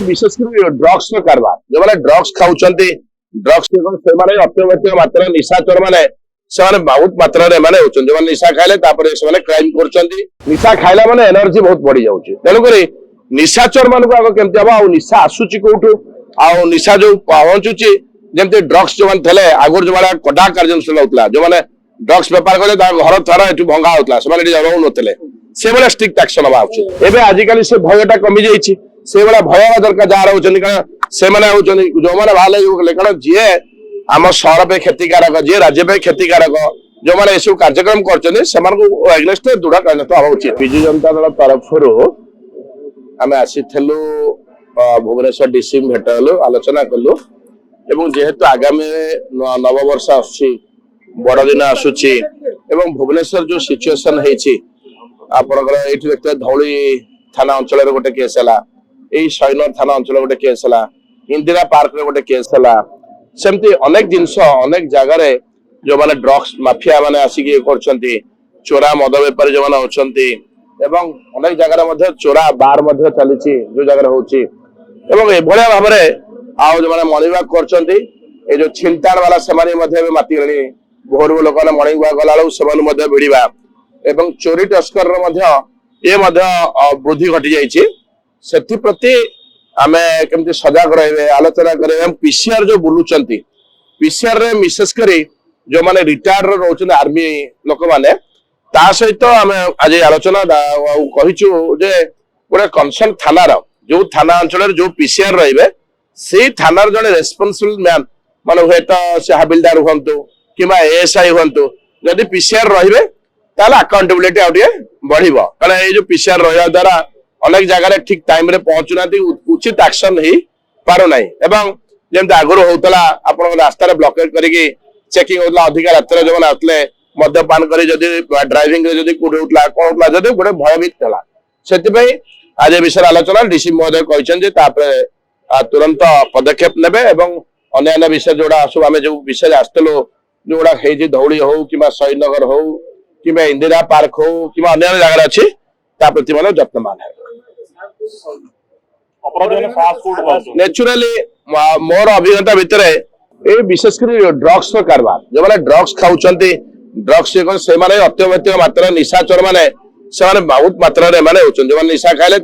विशेषकर ड्रग्स कारबार जो मैंने ड्रग्स खाऊं ड्रग्स से अत्यवश्यक मात्रा निशाचर मैंने बहुत मात्रा जो निशा खाइले क्राइम कर निशा खाइला माने एनर्जी बहुत बढ़ी जाऊँगी तेणुक निशाचर मान आग केमती हम आ निशा आसूची कौटू आ निशा जो पहुंचुची जमती ड्रग्स जो थे आगुर जो कड़ा कार्यनुष्ठान होता जो मैंने ड्रग्स बेपार कले घर थर ये भंगा होता से रोते से भाया स्ट्रिक्ट एक्शन हवा उचित एवं आजिकल से भयटा कमी जाइए से भाया भय हवा दरकार जहाँ रोचे कारण से जो मैंने बाहर कारण जी आम सहर पे क्षतिकारक जी राज्य पे क्षतिकारक जो मैंने ये कार्यक्रम करगेस्ट दृढ़ कार्यरत हवा उचित विजु जनता दल तरफ आम आसी भुवनेश्वर डीसी भेट हलु आलोचना कलु एवं जेहेतु आगामी नववर्ष आसुची बड़ दिन आसूची एवं भुवनेश्वर जो सिचुएशन आपणकर ये देखते धौली थाना अंचल गोटे केस है शैनर थाना अंचल गोटे केस है इंदिरा पार्क रे गोटे केस है सेमती अनेक जिनस अनेक जगार जो मैंने ड्रग्स माफिया मैंने आसिक कर चोरा मद बेपारी जो मैंने होती एवं अनेक जगह चोरा बार चली जो जगह होची एवं एभलिया भाव में जो मैंने मर्निंग वाक कर जो छिनताड़ वाला से मातिगले भोर लोक मैंने मर्निंग वाक गला से भिड़ा एवं चोरी टस्कर ये वृद्धि घटी जाती आमे केमती सजग रहे आलोचना करें पीसीआर जो बुलूं पीसीआर रे विशेषकर जो मैंने रिटायर्ड रोचन आर्मी लोक मैंने सहित आम आज आलोचना कहीचु गोटे कनसर्न थानार जो थाना अंचल जो पीसीआर रे से थानार जड़े रेस्पॉन्सिबल मैन मान हे तो से हाबिलदार हूँ कि एएसआई हूँ जदि पीसीआर रे अकाउंटेबिलिटी आउटे बढ़िबो कारण ये जो पीसीआर रहा द्वारा अनेक जगह ठीक टाइम रे पहुंचुना उचित एक्शन ही पारो नाही एवं जेमते आगुर होतला आपण रास्ता रे ब्लॉकेट करिके चेकिंग होतला अधिक रात रे जो आतले मद्यपान करी जदि ड्राइविंग रे जदि कोड होतला कोन होतला जदि गोटे भयभीत थला सेति पई आज विषय आलोचना डीसी महोदय कहछन जे तापरे तुरंत पदक्षेप नेबे एवं अन्य विषय जोड़ा सब आमे जो विषय आस्तलो जोड़ा हेजी धौली हो किबा शहीदनगर हो कि इंदिरा पार्क हो कि अन्य जगह अच्छी प्रति मन जत्नमान है नेचुराली मोर अभिज्ञता भितर ये विशेषकर ड्रग्स कारबार जो मैंने ड्रग्स खाऊं ड्रग्स से अत्यवश्यक मात्रा निशाचर मैंने बहुत मात्रा जो निशा खाइले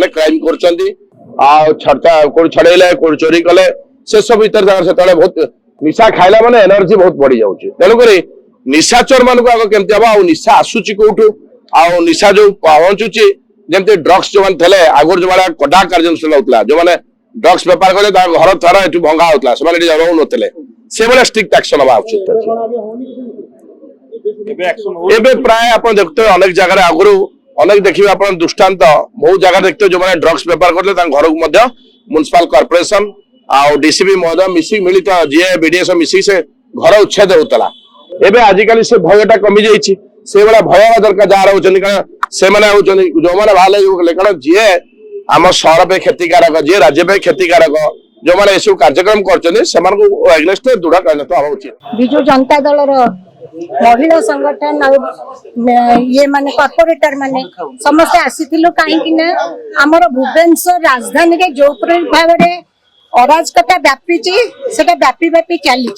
क्राइम कर छड़ेले कोई चोरी कले से सब भीतर से बहुत निशा खाइला माने एनर्जी बहुत बढ़ी जाऊँगी तेणुक निशाचर मान आग केमती हम आ निशा आसूची कौटू आ निशा जो पहुंचुची जमती ड्रग्स जो थे आगुर जो कड़ा कार्यनुष्ठान होता जो मैंने ड्रग्स बेपार कले घर थर ये भंगा होता से रोते से भाया स्ट्रिक्ट एक्शन हवा उचित प्राय आप देखते अनेक जगह आगुरी अनेक देखिए आप दृष्टांत बहुत जगह देखते जो मैंने ड्रग्स बेपार करते घर को म्युनिसिपल कॉर्पोरेशन आ डीसीपी महोदय मिसिक मिलित जीए बीडीएस मिसिक से घर उच्छेद होता एवं आजिकल से भयटा कमी जाइए से भाया भय हवा दरकार जहाँ रोचे कारण से जो मैंने बाहर कारण जी आम सहर पे क्षतिकारक जी राज्य पे क्षतिकारक जो मैंने ये कार्यक्रम करगेस्ट दृढ़ कार्यरत हवा उचित विजु जनता दल महिला संगठन ये माने कॉर्पोरेटर माने समस्त आसीथिलु कहीं आमर भुवनेश्वर राजधानी रे जो भाव में अराजकता व्यापीची सेटा व्यापी व्यापी चली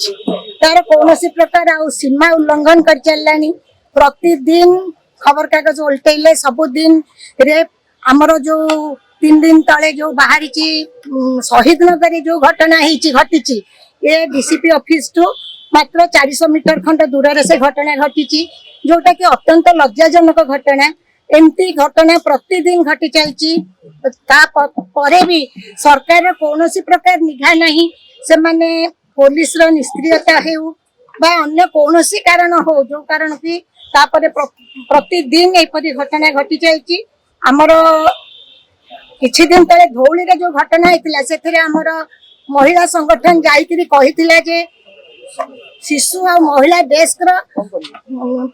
तार कौन प्रकार आ सीमा उल्लंघन कर चलानी प्रतिदिन खबर कागज उल्टेले सबुदिन रे आमर जो 3 दिन तले जो बाहरी शहीद नगर जो घटना घटी ये डीसीपी ऑफिस टू मात्र 400 मीटर खंड दूर से घटना घटी जोटा कि अत्यंत लज्जाजनक घटना एमती घटना प्रतिदिन घटी चलती भी सरकार कौन प्रकार निघा नहीं से माने पुलिस रो निष्क्रियता हो अन्य कौन कारण हो जो कारण कि प्रतिदिन यपरी घटना घटी चलती आमर किछि दिन तले धौली रे जो घटना होता से आमर महिला संगठन जाइकरी कहिथिला जे शिशु आ महिला डेस्क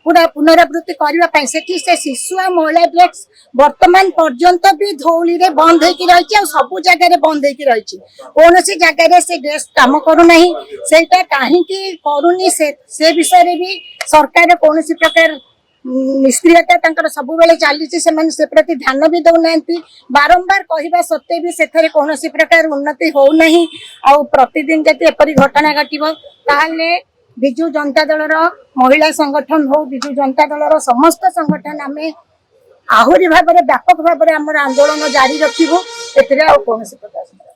पूरा पुनरावृत्ति करने से शिशु आ महिला डेस्क वर्तमान पर्यंत भी धौली रे बंद होकी रही सब जगह बंद होकी रही कौन सी जगह से डेस्क काम करूना से कहीं करूनी से विषय भी सरकार कौन प्रकार निष्क्रियता तांकर सबुबेले चलीची से प्रति ध्यान भी दौना बारंबार कहवा सत्वे भी से कौन प्रकार उन्नति हो नहीं आ प्रतिदिन जब एपरी घटना घटव ताहले विजु जनता दल महिला संगठन हो विजु जनता दल समस्त संगठन आम आहरी भाव व्यापक भाव आम आंदोलन जारी रखू ए कौन प्रकार